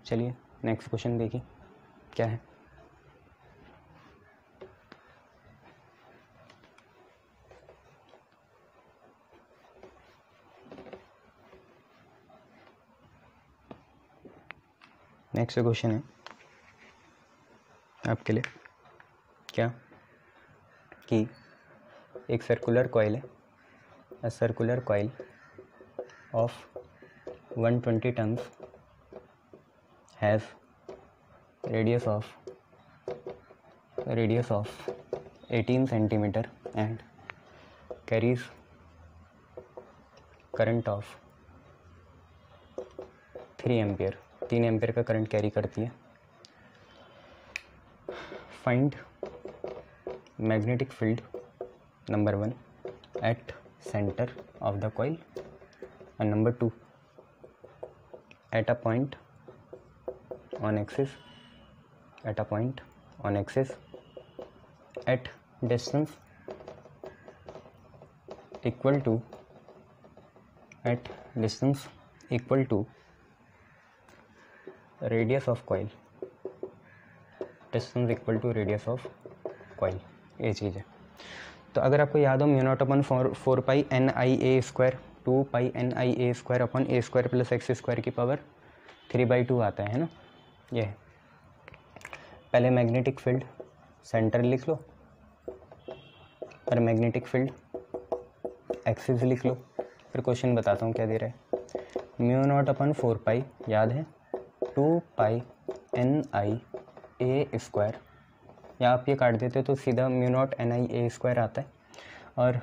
चलिए next question देखिए क्या है। नेक्स्ट क्वेश्चन है आपके लिए क्या कि एक सर्कुलर कॉइल है, a circular coil of 120 turns has radius of 18 centimeter and carries current of 3 ampere, 3 ampere का करंट कैरी करती है। Find magnetic field number 1 at centre of the coil and number 2 at a point on axis at distance equal to radius of coil, distance equal to radius of coil, ये चीज़ है। तो अगर आपको याद हो mu naught अपन 4 पाई N आई ए square 2 पाई N आई ए square upon ए square plus x square की power 3/2 आता है ना। ये है। पहले मैग्नेटिक फील्ड सेंटर लिख लो और मैग्नेटिक फील्ड एक्सिस लिख लो। फिर क्वेश्चन बताता हूँ क्या दे रहा है। म्यू नॉट अपन 4 पाई याद है 2 पाई एन आई ए स्क्वायर, या आप ये काट देते तो सीधा म्यू नॉट एन आई ए स्क्वायर आता है और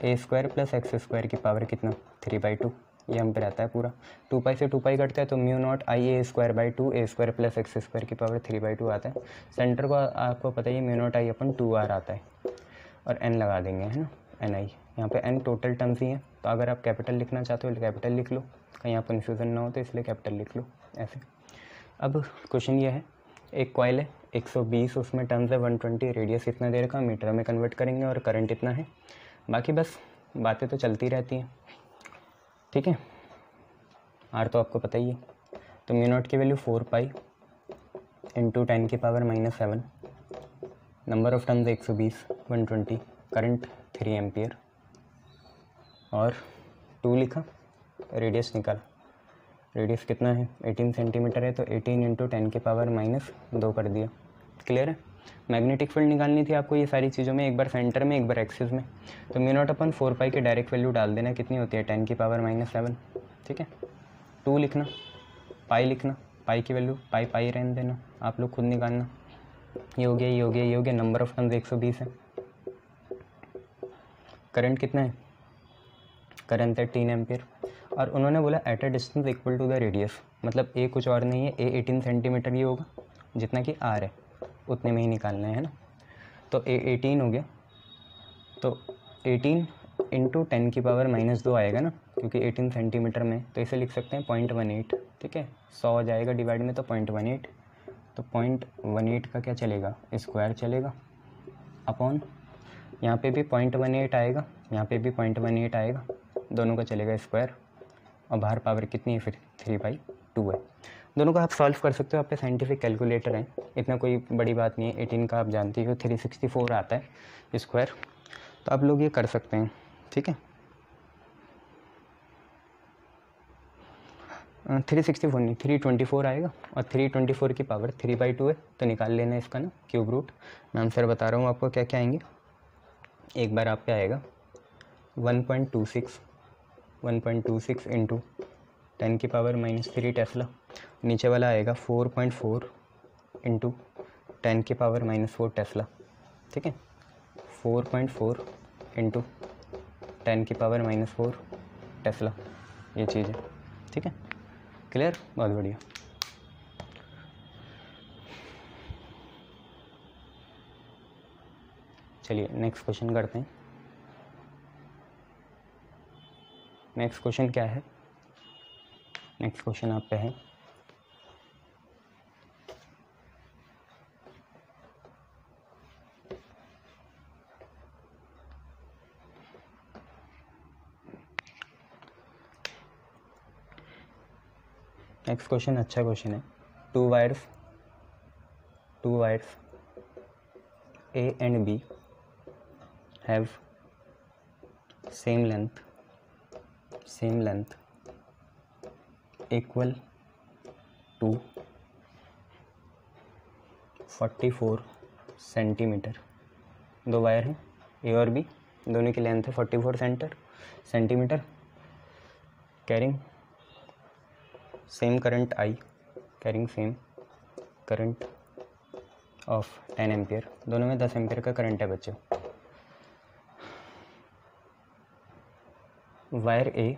ए स्क्वायर प्लस एक्स स्क्वायर की पावर कितना 3/2, ये हम पे रहता है पूरा। 2 पाई से 2 पाई कटता है तो mu not I A square by 2 A square plus x square की पावर 3/2 आता है। सेंटर को आपको पता ही mu not I upon 2r आता है और n लगा देंगे, है ना, एन आई। यहाँ पे n टोटल टर्म्स ही हैं, तो अगर आप कैपिटल लिखना चाहते हो कैपिटल लिख लो, कहीं आप कन्फ्यूज़न ना हो तो इसलिए कैपिटल लिख लो ऐसे। अब क्वेश्चन ये है, एक कॉइल है 120, उसमें टर्म्स है 120, रेडियस इतना देर का, मीटर में कन्वर्ट करेंगे और करंट इतना है। बाकी बस बातें तो चलती रहती हैं, ठीक है। आर तो आपको पता ही है। तो म्यू नॉट की वैल्यू 4 पाई इंटू 10 की power -7, number of terms 120, 120, current 3 ampere और 2 लिखा, रेडियस निकाला। रेडियस कितना है 18 सेंटीमीटर है, तो 18 इंटू 10 की पावर -2 कर दिया। क्लियर है। मैग्नेटिक फील्ड निकालनी थी आपको ये सारी चीज़ों में, एक बार सेंटर में एक बार एक्सिस में। तो म्यू नॉट अपन 4 पाई की डायरेक्ट वैल्यू डाल देना, कितनी होती है 10 की पावर -7, ठीक है। 2 लिखना, पाई लिखना, पाई की वैल्यू पाई रहने देना, आप लोग खुद निकालना। ये हो गया, ये हो गया, ये हो गया। नंबर ऑफ टर्म्स 120 है। करंट कितना है, करंट है 3 एम्पियर और उन्होंने बोला at a distance equal to the radius, मतलब ए कुछ और नहीं है, ए 18 सेंटीमीटर ही होगा, जितना कि आर है उतने में ही निकालना है ना। तो ए 18 हो गया, तो 18 इंटू 10 की पावर -2 आएगा ना, क्योंकि 18 सेंटीमीटर में, तो इसे लिख सकते हैं 0.18, ठीक है। 100 हो जाएगा डिवाइड में तो 0.18, तो 0.18 का क्या चलेगा, स्क्वायर चलेगा, अपॉन यहाँ पे भी 0.18 आएगा, यहाँ पे भी 0.18 आएगा, दोनों का चलेगा स्क्वायर, और बाहर पावर कितनी है फिर 3/2 है। दोनों का आप सॉल्व कर सकते हो, आप पे साइंटिफिक कैलकुलेटर है, इतना कोई बड़ी बात नहीं है। 18 का आप जानते हो 364 आता है स्क्वायर, तो आप लोग ये कर सकते हैं, ठीक है। 364 नहीं 324 आएगा, और 324 की पावर 3/2 है, तो निकाल लेना इसका ना क्यूब रूट। मैं आंसर बता रहा हूँ आपको क्या क्या आएंगे। एक बार आप पे आएगा 1.26 इंटू 10 की पावर -3 टेस्ला, नीचे वाला आएगा 4.4 इंटू 10 की पावर -4 टेस्ला, ठीक है। 4.4 इंटू 10 की पावर -4 टेस्ला, ये चीज़ है, ठीक है। क्लियर, बहुत बढ़िया। चलिए नेक्स्ट क्वेश्चन करते हैं। नेक्स्ट क्वेश्चन क्या है, नेक्स्ट क्वेश्चन आप पे है नेक्स्ट क्वेश्चन अच्छा क्वेश्चन है। two wires A and B have same length equal to 44 centimetre. दो वायर हैं ए और बी, दोनों की लेंथ है 44 centimetre, carrying same current I, carrying same current of 10 ampere. दोनों में 10 एम्पियर का करंट है बच्चों। Wire A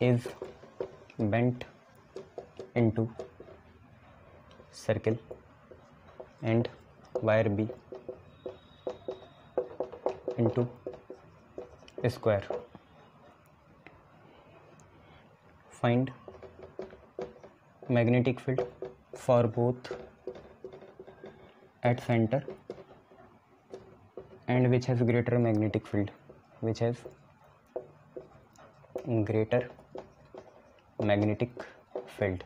is bent into circle and wire B into square. Find magnetic field for both at center and which has greater magnetic field, magnetic field,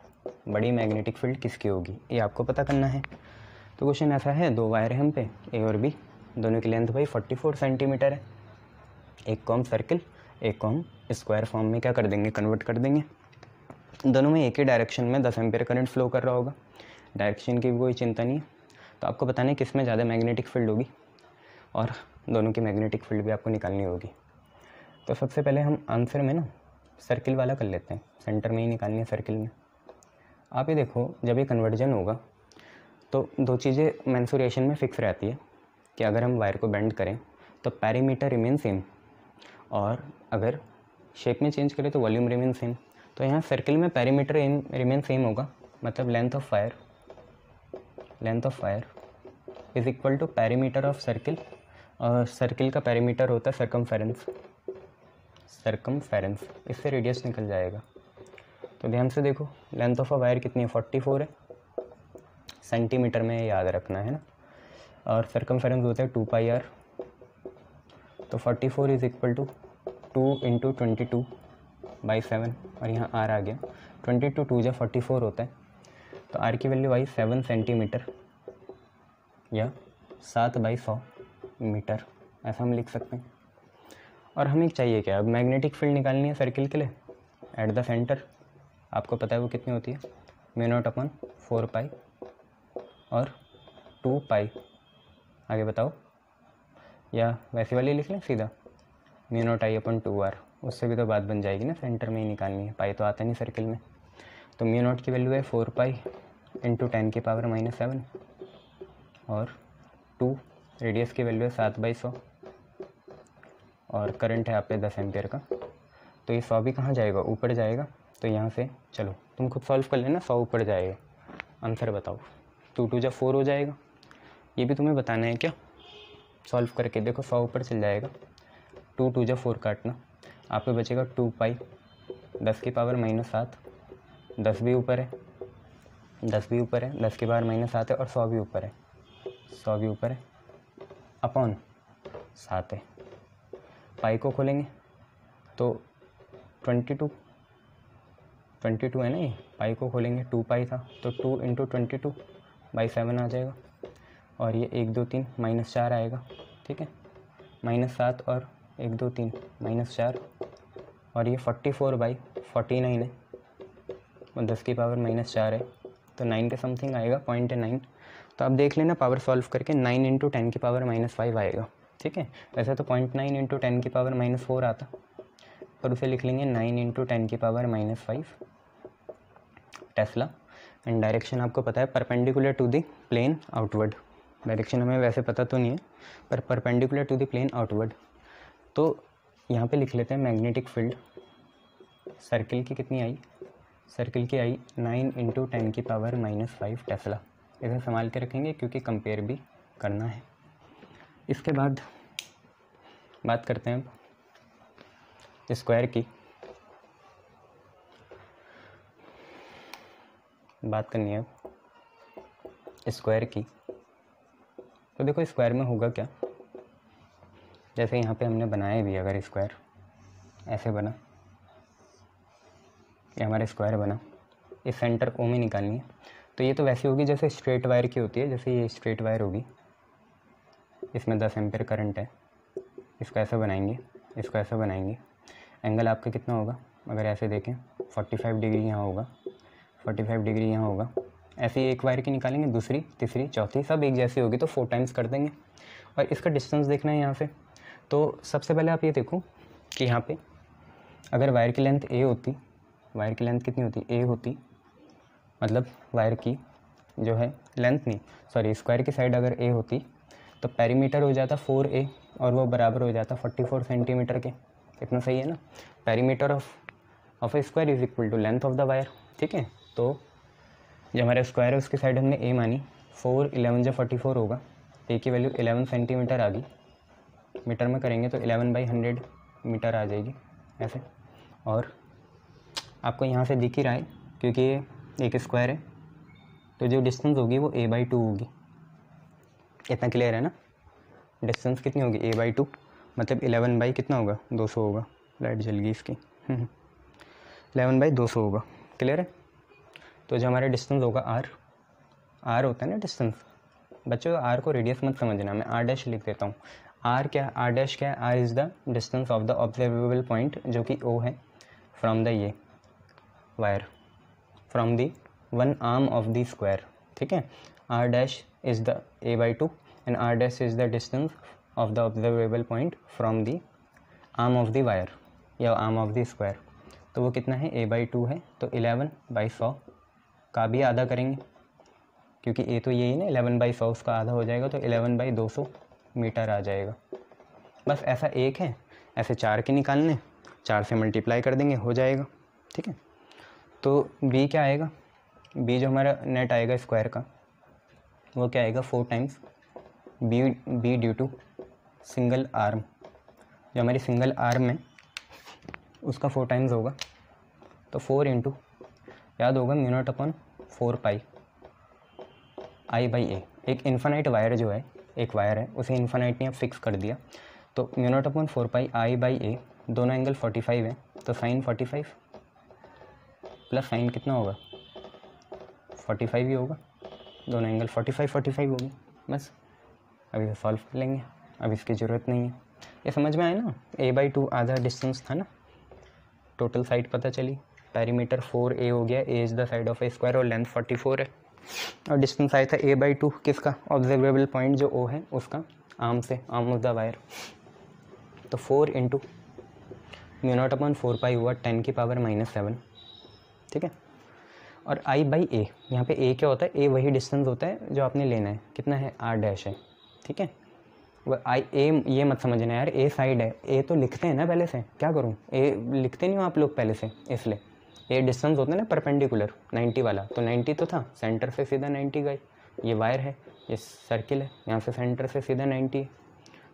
बड़ी magnetic field किसकी होगी ये आपको पता करना है। तो क्वेश्चन ऐसा है, दो वायर हैं हम पे ए और बी, दोनों की लेंथ भाई 44 सेंटीमीटर है। एक को हम सर्किल, एक को हम स्क्वायर फॉर्म में क्या कर देंगे, कन्वर्ट कर देंगे। दोनों में एक ही डायरेक्शन में 10 एम्पियर करंट फ्लो कर रहा होगा, डायरेक्शन की कोई चिंता नहीं है। तो आपको बताना है किस में ज़्यादा मैग्नेटिक फील्ड होगी और दोनों की मैग्नेटिक फील्ड भी आपको निकालनी होगी। तो सबसे पहले हम आंसर में ना सर्किल वाला कर लेते हैं, सेंटर में ही निकालनी है सर्किल में। आप ये देखो, जब ये कन्वर्जन होगा तो दो चीज़ें मेंसुरेशन में फिक्स रहती है कि अगर हम वायर को बेंड करें तो पेरीमीटर रिमेन सेम, और अगर शेप में चेंज करें तो वॉल्यूम रिमेन सेम। तो यहाँ सर्किल में पेरीमीटर रिमेन सेम होगा, मतलब length of wire is equal to perimeter of circle, और सर्किल का पेरीमीटर होता है सरकमफेरेंस, इससे रेडियस निकल जाएगा। तो ध्यान से देखो, लेंथ ऑफ अ वायर कितनी है, 44 है, सेंटीमीटर में याद रखना है ना, और सरकमफेरेंस होता है 2πr। तो 44 इज इक्वल टू 2 इंटू 22/7, और यहाँ r आ गया, 22 2 जब 44 होता है, तो r की वैल्यू आई 7 सेंटीमीटर या 7/100 मीटर, ऐसा हम लिख सकते हैं। और हमें चाहिए क्या, अब मैग्नेटिक फील्ड निकालनी है सर्किल के लिए एट द सेंटर। आपको पता है वो कितनी होती है, μ0/4π और 2π। आगे बताओ, या वैसी वाली लिख लें सीधा, μ0I/2r, उससे भी तो बात बन जाएगी ना, सेंटर में ही निकालनी है, पाई तो आता नहीं सर्किल में। तो μ0 की वैल्यू है 4π इंटू 10⁻⁷, और 2 रेडियस की वैल्यू है 7/100, और करंट है आप पे 10 एम्पियर का। तो ये 100 भी कहाँ जाएगा, ऊपर जाएगा। तो यहाँ से चलो तुम खुद सॉल्व कर लेना, 100 ऊपर जाएगा। आंसर बताओ, 2 2 जब 4 हो जाएगा, ये भी तुम्हें बताना है क्या, सॉल्व करके देखो 100 ऊपर चल जाएगा। 2 2 जब 4 काटना, आप पे बचेगा 2π 10⁻⁷, 10 भी ऊपर है, 10 10⁻⁷ है, और 100 भी ऊपर है, अपॉन 7 है। पाई को खोलेंगे तो 22 है ना, ये पाई को खोलेंगे 2π था, तो 2 इंटू 22/7 आ जाएगा, और ये 1 2 3 -4 आएगा, ठीक है, -7 और 1 2 3 -4, और ये 44/49 है, और 10⁻⁴ है, तो 9 के समथिंग आएगा, 0.9। तो आप देख लेना पावर सॉल्व करके, 9 इंटू 10⁻⁻5 आएगा, ठीक है। वैसे तो 0.9 इंटू 10⁻⁴ आता, पर उसे लिख लेंगे 9 इंटू 10⁻⁵ टेस्ला। एंड डायरेक्शन आपको पता है, perpendicular to the plane outward. Direction हमें वैसे पता तो नहीं है, पर perpendicular to the plane outward. तो यहाँ पे लिख लेते हैं मैग्नेटिक फील्ड सर्किल की कितनी आई, सर्किल की आई 9 इंटू 10⁻⁵ टेस्ला। इसे संभाल के रखेंगे क्योंकि कंपेयर भी करना है। इसके बाद बात करते हैं अब स्क्वायर की, बात करनी है अब स्क्वायर की। तो देखो स्क्वायर में होगा क्या, जैसे यहाँ पे हमने बनाया भी, अगर स्क्वायर ऐसे बना, ये हमारा स्क्वायर बना, इस सेंटर ओ में निकालनी है। तो ये तो वैसी होगी जैसे स्ट्रेट वायर की होती है, जैसे ये स्ट्रेट वायर होगी, इसमें 10 एम्पीयर करंट है, इसको ऐसा बनाएंगे, इसको ऐसा बनाएंगे, एंगल आपका कितना होगा, अगर ऐसे देखें 45 डिग्री यहाँ होगा, 45 डिग्री यहाँ होगा। ऐसे ही एक वायर की निकालेंगे, दूसरी, तीसरी, चौथी, सब एक जैसी होगी तो 4 टाइम्स कर देंगे। और इसका डिस्टेंस देखना है यहाँ से। तो सबसे पहले आप ये देखो कि यहाँ पे अगर वायर की लेंथ ए होती, वायर की लेंथ कितनी होती, ए होती, मतलब वायर की जो है लेंथ नहीं, सॉरी, स्क्वायर की साइड अगर ए होती तो पेरीमीटर हो जाता 4a और वो बराबर हो जाता 44 सेंटीमीटर के। इतना सही है ना। Perimeter of a square is equal to length of the wire. ठीक है, तो जो हमारा स्क्वायर है उसकी साइड हमने ए मानी, 4 11 जो 44 होगा, ए की वैल्यू 11 सेंटीमीटर आ गई, मीटर में करेंगे तो 11/100 मीटर आ जाएगी ऐसे। और आपको यहाँ से दिख ही रहा है क्योंकि ये एक स्क्वायर है, तो जो डिस्टेंस होगी वो a/2 होगी। इतना क्लियर है ना। डिस्टेंस कितनी होगी, a/2, मतलब 11 कितना होगा, 200 होगा। लाइट जल गई इसकी 11/200 होगा। क्लियर है। तो जो हमारा डिस्टेंस होगा r होता है ना डिस्टेंस। बच्चों r को रेडियस मत समझना, मैं r' लिख देता हूँ। r क्या, r' क्या है, r is the distance of the observable point जो कि o है फ्रॉम द ये wire, from the one arm of the square. ठीक है, r' is the a/2 and r' is the distance of the observable point from the arm of the wire या arm of the square. तो वो कितना है, a/2 है, तो 11/100 का भी आधा करेंगे क्योंकि ए तो यही ना, 11/100 उसका आधा हो जाएगा तो 11/200 मीटर आ जाएगा। बस ऐसा एक है, ऐसे 4 के निकालने, 4 से मल्टीप्लाई कर देंगे, हो जाएगा। ठीक है, तो बी क्या आएगा, बी जो हमारा नेट आएगा स्क्वायर का वो क्या आएगा, 4 times B due to single arm. जो हमारी सिंगल आर्म है उसका 4 टाइम्स होगा, तो 4 इंटू, याद होगा, μ0/4 पाई I/A। एक इन्फानाइट वायर जो है, एक वायर है, उसे इन्फानाइट ने अब फिक्स कर दिया, तो μ0/4 पाई I/A, दोनों एंगल 45 है, तो साइन 45 प्लस साइन कितना होगा, 45 ही होगा, दोनों एंगल 45 होगी। बस अभी तो सॉल्व कर लेंगे, अब इसकी ज़रूरत नहीं है। ये समझ में आया ना, a/2 आधा डिस्टेंस था ना, टोटल साइड पता चली, पेरीमीटर 4a हो गया, a is the side of a square और लेंथ 44 है, और डिस्टेंस आया था a/2 किसका, ऑब्जर्वेबल पॉइंट जो o है उसका, आर्म से, आर्म ऑफ द वायर। तो 4 इंटू μ0/4 पाई हुआ 10⁻⁻7। ठीक है, और I/A, यहाँ पे a क्या होता है, a वही डिस्टेंस होता है जो आपने लेना है, कितना है, r' है। ठीक है, वह a ये मत समझना यार, a साइड है, a तो लिखते हैं ना पहले से, क्या करूँ, a लिखते नहीं हो आप लोग पहले से, इसलिए ये डिस्टेंस होता है ना परपेंडिकुलर 90 वाला, तो 90 तो था, सेंटर से सीधा 90 गए, ये वायर है, ये सर्किल है, यहाँ से सेंटर से सीधा 90 है।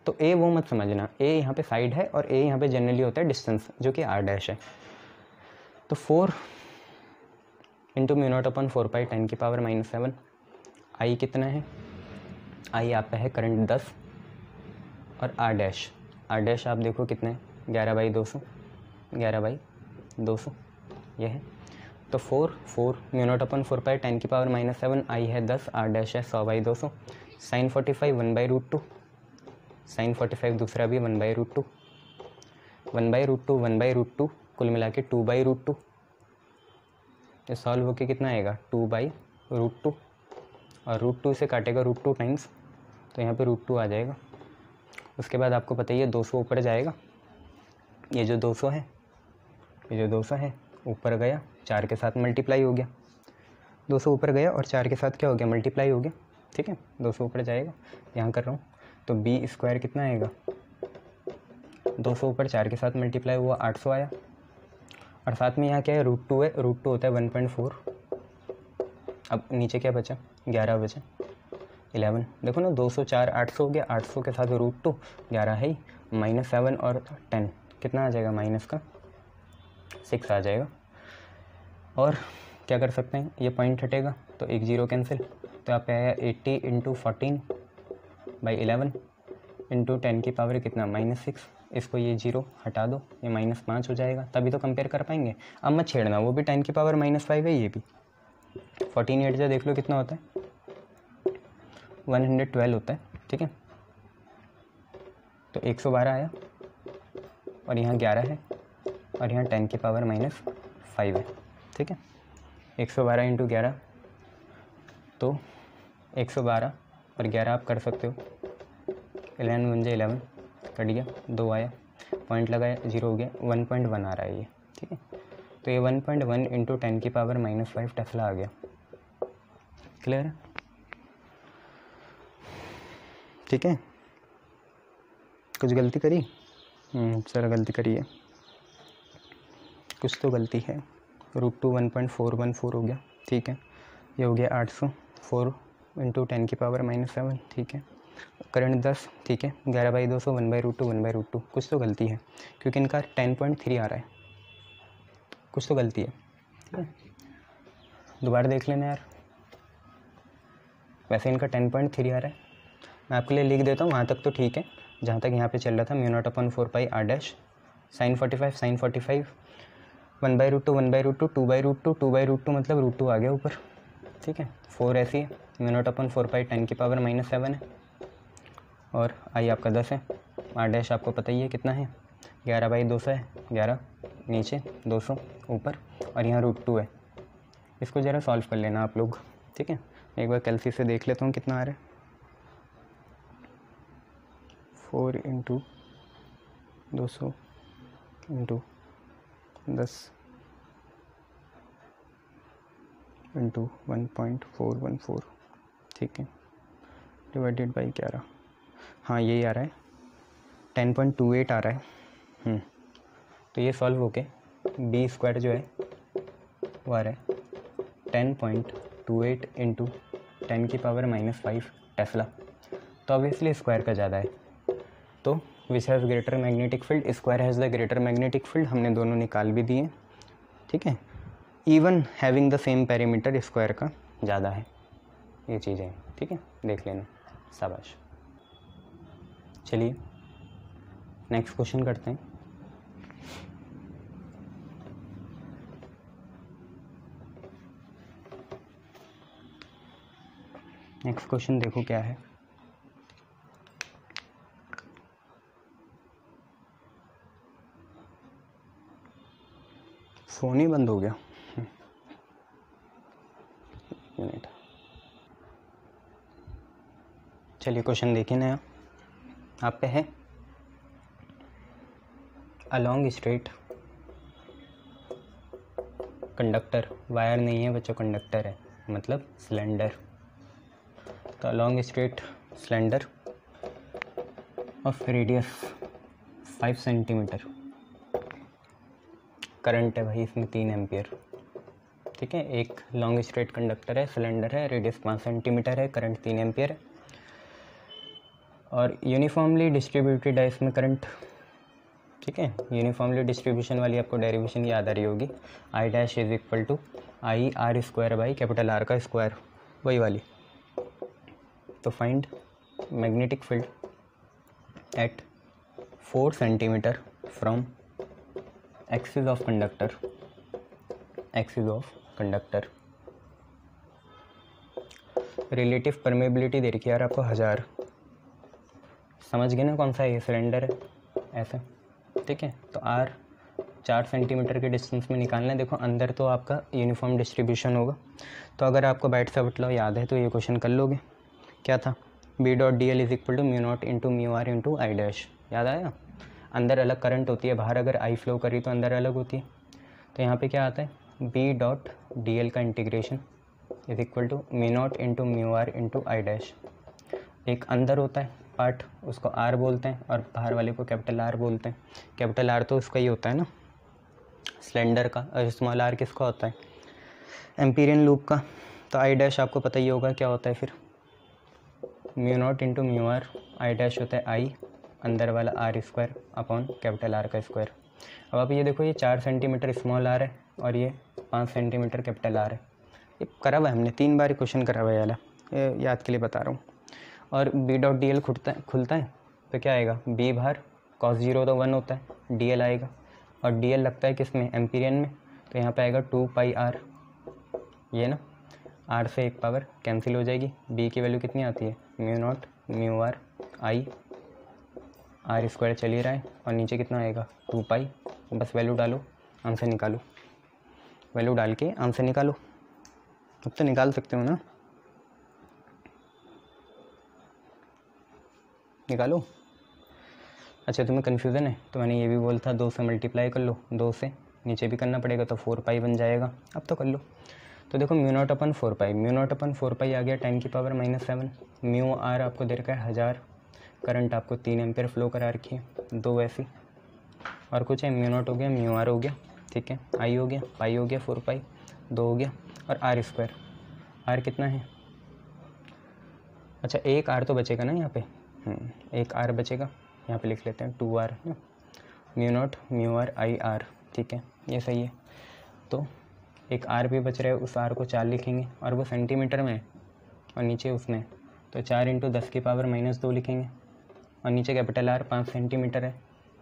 तो ए वो मत समझना, ए यहाँ पे साइड है और ए यहाँ पे जनरली होता है डिस्टेंस जो कि r' है। तो 4 इंटू μ0/4 पाई 10⁻⁻7, आई कितना है, आई आपका है करंट 10 और r' आप देखो कितना है, 11/200, 11/200 ये है। तो 4 μ0/4 पाई 10⁻⁻7, आई है 10, r' है 100/200, साइन 45 1/√2, साइन 45 दूसरा भी 1/√2, 1/√2, 1/√2, कुल मिला के 2/√2। ये सॉल्व होके कितना आएगा, 2/√2, और √2 से काटेगा √2 टाइम्स, तो यहाँ पे √2 आ जाएगा। उसके बाद आपको पता ही है 200 ऊपर जाएगा, ये जो 200 है, ये जो 200 है ऊपर गया, 4 के साथ मल्टीप्लाई हो गया, 200 ऊपर गया और 4 के साथ क्या हो गया, मल्टीप्लाई हो गया। ठीक है, 200 ऊपर जाएगा, यहाँ कर रहा हूँ, तो बी स्क्वायर कितना आएगा, 200 ऊपर 4 के साथ मल्टीप्लाई हुआ 800 आया, और साथ में यहाँ क्या है, √2 है, √2 होता है 1.4। अब नीचे क्या बचा, 11 बचा, 11, देखो ना 200 4 800 हो गया, 800 के साथ √2, 11 है ही, -7 और 10 कितना आ जाएगा, माइनस का 6 आ जाएगा। और क्या कर सकते हैं, ये पॉइंट हटेगा तो एक 0 कैंसिल, तो आप आया 80 इंटू 14/11 इंटू 10 की पावर कितना, -6, इसको ये 0 हटा दो, ये -5 हो जाएगा, तभी तो कंपेयर कर पाएंगे। अब मत छेड़ना, वो भी 10 की पावर -5 है, ये भी 14 8 से देख लो कितना होता है, 112 होता है, ठीक है। तो 112 आया और यहाँ 11 है और यहाँ 10 की पावर -5 है, ठीक है। 112 इंटू 11 तो 112 और 11 आप कर सकते हो, 11 1 जा 11 कट गया, 2 आया, पॉइंट लगाया, 0 हो गया, 1.1 आ रहा है ये, ठीक है। तो ये 1.1 इंटू 10 की पावर -5 टेस्ला आ गया। क्लियर है? ठीक है। कुछ गलती करी? सर गलती करी है, कुछ तो गलती है। √2 1.414 हो गया, ठीक है। ये हो गया 800, 4 इंटू 10 की पावर -7, ठीक है। करंट 10, ठीक है। 11/200 1/√2 1/√2, कुछ तो गलती है क्योंकि इनका 10.3 आ रहा है, कुछ तो गलती है, ठीक है। दोबारा देख लेना यार, वैसे इनका 10.3 आ रहा है, मैं आपके लिए लिख देता हूँ, वहाँ तक तो ठीक है। जहाँ तक यहाँ पे चल रहा था μ0/4πr' sin 45 sin 45 1/√2 1/√2 2/√2 2/√2 मतलब √2 आ गया ऊपर, ठीक है। 4 ऐसी है, μ0/4π 10 की पावर -7 है और आई आपका 10 है। r' आपको पता ही है कितना है, 11/200 है, 11 नीचे 200 ऊपर और यहाँ √2 है। इसको ज़रा सॉल्व कर लेना आप लोग, ठीक है। एक बार कैल्सी से देख लेता हूँ कितना आ रहा है। 4 इंटू 200 इंटू 10 इंटू 1.414, ठीक है, डिवाइडेड बाई 11। हाँ यही आ रहा है, 10.28 आ रहा है। तो ये सॉल्व होके b² जो है वो आ रहा है 10.28 इंटू 10 की पावर -5 टेस्ला। तो ऑब्वियसली स्क्वायर का ज़्यादा है, तो which has greater magnetic field, square has the greater magnetic field, हमने दोनों निकाल भी दिए, ठीक है। Even having the same perimeter, square का ज़्यादा है, ये चीज़ें, ठीक है, देख लेना, शाबाश। चलिए नेक्स्ट क्वेश्चन करते हैं। नेक्स्ट क्वेश्चन देखो क्या है। फ़ोन ही बंद हो गया, मिनट। चलिए क्वेश्चन देखिए नया, आप पे है। अलोंग स्ट्रेट कंडक्टर, वायर नहीं है बच्चों, कंडक्टर है, मतलब सिलेंडर। तो along straight cylinder of radius 5 centimetre, current है भाई इसमें 3 एम्पियर, ठीक है। एक लॉन्ग स्ट्रेट कंडक्टर है, सिलेंडर है, रेडियस 5 सेंटीमीटर है, करंट 3 एम्पियर है और यूनिफॉर्मली डिस्ट्रीब्यूटेड है इसमें करंट, ठीक है। यूनिफॉर्मली डिस्ट्रीब्यूशन वाली आपको डेरिवेशन याद आ रही होगी, I' is equal to IR² by R का स्क्वायर, वही वाली। तो find magnetic field at 4 centimetre from axis of conductor, axis of conductor. Relative permeability दे रखी है यार आपको 1000, समझ गए ना कौन सा है, ये सिलेंडर है ऐसे, ठीक है। तो R 4 सेंटीमीटर के डिस्टेंस में निकालना है। देखो अंदर तो आपका यूनिफॉर्म डिस्ट्रीब्यूशन होगा, तो अगर आपको बैट से बटलाव याद है तो ये क्वेश्चन कर लोगे। क्या था, B.dl is equal to μ0 into μr into I', याद आया। अंदर अलग करंट होती है, बाहर अगर I फ्लो करी तो अंदर अलग होती है। तो यहाँ पे क्या आता है, B.dl का integration is equal to μ0 into μr into I'। एक अंदर होता है पार्ट, उसको R बोलते हैं और बाहर वाले को R बोलते हैं। R तो उसका ही होता है ना सिलेंडर का, और स्मॉल r किसका होता है, एम्पीरियन लूप का। तो I' आपको पता ही होगा क्या होता है फिर, μ0 इंटू μr, I' होता है I अंदर वाला R² अपॉन R का स्क्वायर। अब आप ये देखो, ये 4 सेंटीमीटर स्मॉल r है और ये 5 सेंटीमीटर R है। ये करा हुआ है हमने 3 बार क्वेश्चन करा हुआ है वाला, याद के लिए बता रहा हूँ। और B.dl खुलता है तो क्या आएगा, B बाहर, cos 0 तो 1 होता है, dl आएगा और dl लगता है किस में, एम्पीरियन में, तो यहाँ पे आएगा 2πr, ये ना आर से एक पावर कैंसिल हो जाएगी, बी की वैल्यू कितनी आती है mu naught mu R I R square चल ही रहा है और नीचे कितना आएगा 2 पाई। बस वैल्यू डालो, आंसर निकालो, वैल्यू डाल के आंसर निकालो। अब तो निकाल सकते हो ना, निकालो। अच्छा तुम्हें कन्फ्यूज़न है तो मैंने ये भी बोला था 2 से मल्टीप्लाई कर लो, 2 से नीचे भी करना पड़ेगा तो 4 पाई बन जाएगा। अब तो कर लो। तो देखो म्यू नॉट अपन 4 पाई, म्यू नॉट अपन 4 पाई आ गया 10 की पावर -7। म्यू आर आपको दे रखा है 1000, करंट आपको 3 एम्पेयर फ्लो करा रखी है, 2 ऐसी और कुछ है। म्यू नॉट हो गया, म्यू आर हो गया, ठीक है, आई हो गया, पाई हो गया, 4 पाई 2 हो गया और आर स्क्वायर। आर कितना है, अच्छा एक आर तो बचेगा ना यहाँ पे, एक आर बचेगा, यहाँ पे लिख लेते हैं 2 आर है, mu naught mu R I R, ठीक है ये सही है। तो एक आर भी बच रहा है, उस आर को 4 लिखेंगे और वो सेंटीमीटर में है और नीचे उसमें, तो 4 × 10 की पावर -2 लिखेंगे और नीचे कैपिटल आर 5 सेंटीमीटर है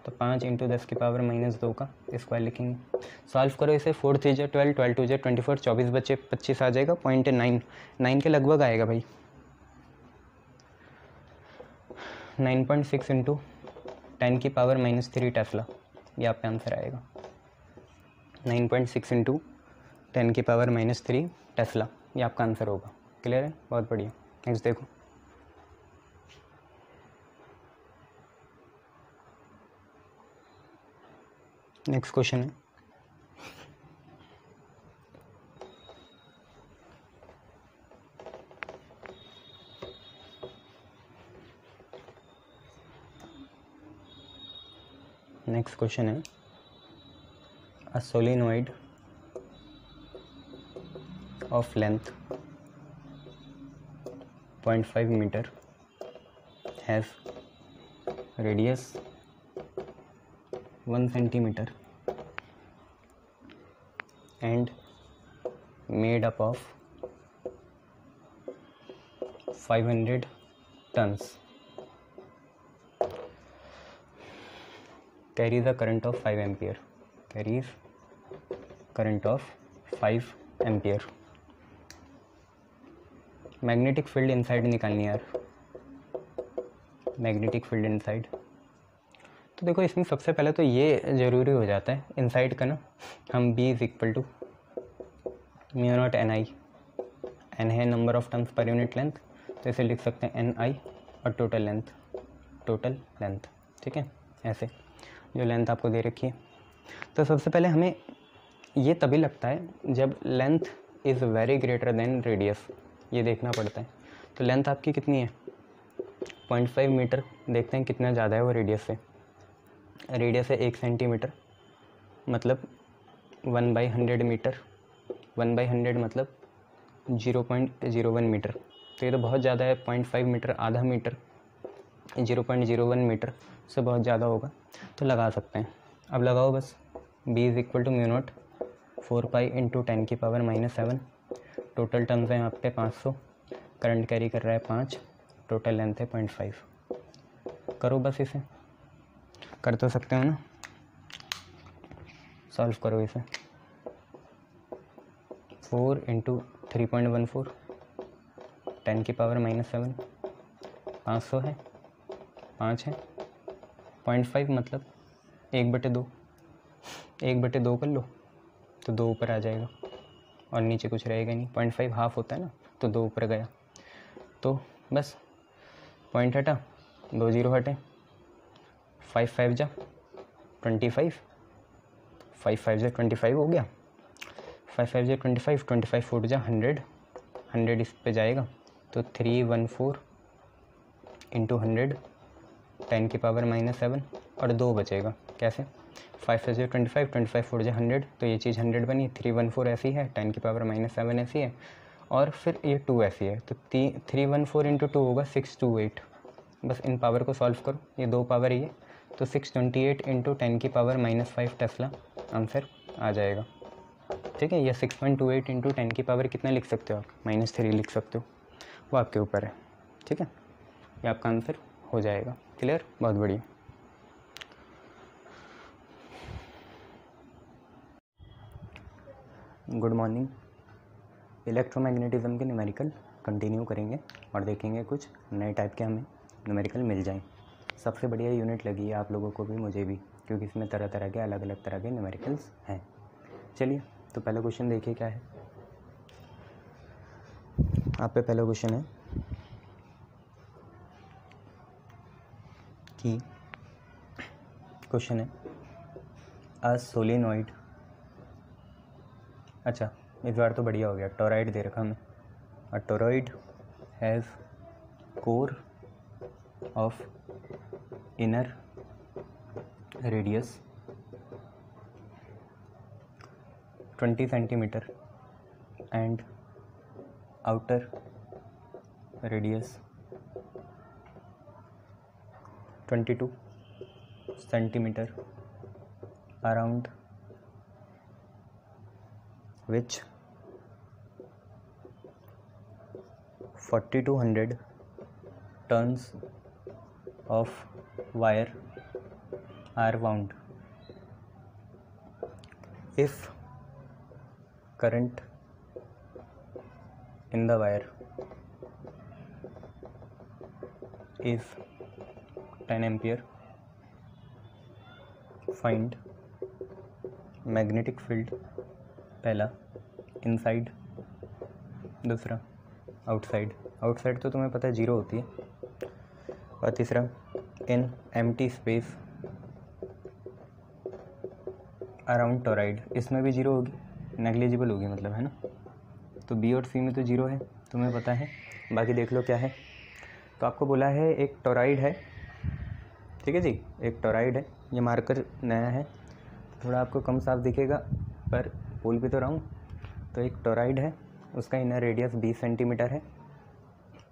तो 5 × 10 की पावर -2 का स्क्वायर लिखेंगे। सॉल्व करो इसे, 4 3 × 12, 12 2 × 24, 24 बचे 25 आ जाएगा, 0.9 के लगभग आएगा भाई। 9.6 × 10 की पावर -3 टेस्ला, ये आप पे आंसर आएगा। 9.6 × 10 की पावर -3 टेस्ला, ये आपका आंसर होगा। क्लियर है, बहुत बढ़िया। नेक्स्ट देखो, नेक्स्ट क्वेश्चन है a solenoid of length 0.5 meter has radius 1 centimeter and made up of 500 tons, carries a current of 5 ampere, carries current of 5 ampere। Magnetic field inside निकालनी है यार, मैग्नेटिक फील्ड इनसाइड। तो देखो इसमें सबसे पहले तो ये ज़रूरी हो जाता है इनसाइड का ना, हम B = mu naught n I, n है number of turns per unit length, तो इसे लिख सकते हैं एन आई और टोटल लेंथ, ठीक है, ऐसे जो लेंथ आपको दे रखी है। तो सबसे पहले हमें ये तभी लगता है जब length is very greater than radius, ये देखना पड़ता है। तो लेंथ आपकी कितनी है 0.5 मीटर, देखते हैं कितना ज़्यादा है वो रेडियस से। रेडियस है 1 सेंटीमीटर, मतलब 1/100 मीटर, 1/100 मतलब 0.01 मीटर, तो ये तो बहुत ज़्यादा है। 0.5 मीटर, आधा मीटर, 0.01 मीटर से बहुत ज़्यादा होगा, तो लगा सकते हैं। अब लगाओ बस, B = म्यू नॉट 4 पाई × 10 की पावर -7, टोटल टर्म्स है यहाँ पे 500, करंट कैरी कर रहा है 5, टोटल लेंथ है 0.5। करो बस, इसे कर तो सकते हो ना, सॉल्व करो इसे। 4 × 3.14, 10 की पावर -7, 500 है, 5 है, 0.5 मतलब 1/2, 1/2 कर लो तो 2 ऊपर आ जाएगा और नीचे कुछ रहेगा नहीं। 0.5 हाफ होता है ना, तो 2 ऊपर गया, तो बस पॉइंट हटा, 2 0 हटे, 5 5 जा 25, 5 5 जा 25 हो गया, 5 5 जा 25, 25 फुट जा 100, 100 इस पे जाएगा तो 314 × 100, 10 की पावर -7 और 2 बचेगा। कैसे, 5 5 जा 25, 25 फुट जा 100, तो ये चीज़ 100 बनी, 314 ऐसी है, 10 की पावर -7 ऐसी है और फिर ये 2 ऐसी है, तो 314 × 2 होगा 628। बस इन पावर को सॉल्व करो, ये 2 पावर ये, तो 628 × 10 की पावर -5 टेस्ला आंसर आ जाएगा, ठीक है। या 6.28 × 10 की पावर कितना लिख सकते हो आप, -3 लिख सकते हो, वो आपके ऊपर है, ठीक है। ये आपका आंसर हो जाएगा। क्लियर, बहुत बढ़िया। Good morning. इलेक्ट्रोमैग्नेटिज्म के न्यूमेरिकल कंटिन्यू करेंगे और देखेंगे कुछ नए टाइप के हमें न्यूमेरिकल मिल जाएं। सबसे बढ़िया यूनिट लगी है आप लोगों को भी, मुझे भी, क्योंकि इसमें तरह तरह के अलग अलग तरह के न्यूमेरिकल्स हैं। चलिए तो पहला क्वेश्चन देखिए क्या है। आप पे पहला क्वेश्चन है कि क्वेश्चन है अ सोलेनॉइड, अच्छा इस बार तो बढ़िया हो गया, टोरॉइड दे रखा हमें। A toroid has core of inner radius 20 centimeter and outer radius 22 centimeter, around which 4200 tons of wire are wound. If current in the wire is 10 ampere, find magnetic field, पहला इनसाइड, दूसरा outside. Outside तो तुम्हें पता है zero होती है, और तीसरा in empty space around toroid, इसमें भी जीरो होगी, नेग्लिजिबल होगी मतलब, है ना। तो बी और सी में तो जीरो है, तुम्हें पता है, बाकी देख लो क्या है। तो आपको बोला है एक टोरॉइड है, ठीक है जी, एक टोरॉइड है, ये मार्कर नया है, थोड़ा आपको कम साफ दिखेगा पर बोल भी तो रहा हूँ। तो एक टोरॉइड है, उसका इनर रेडियस 20 सेंटीमीटर है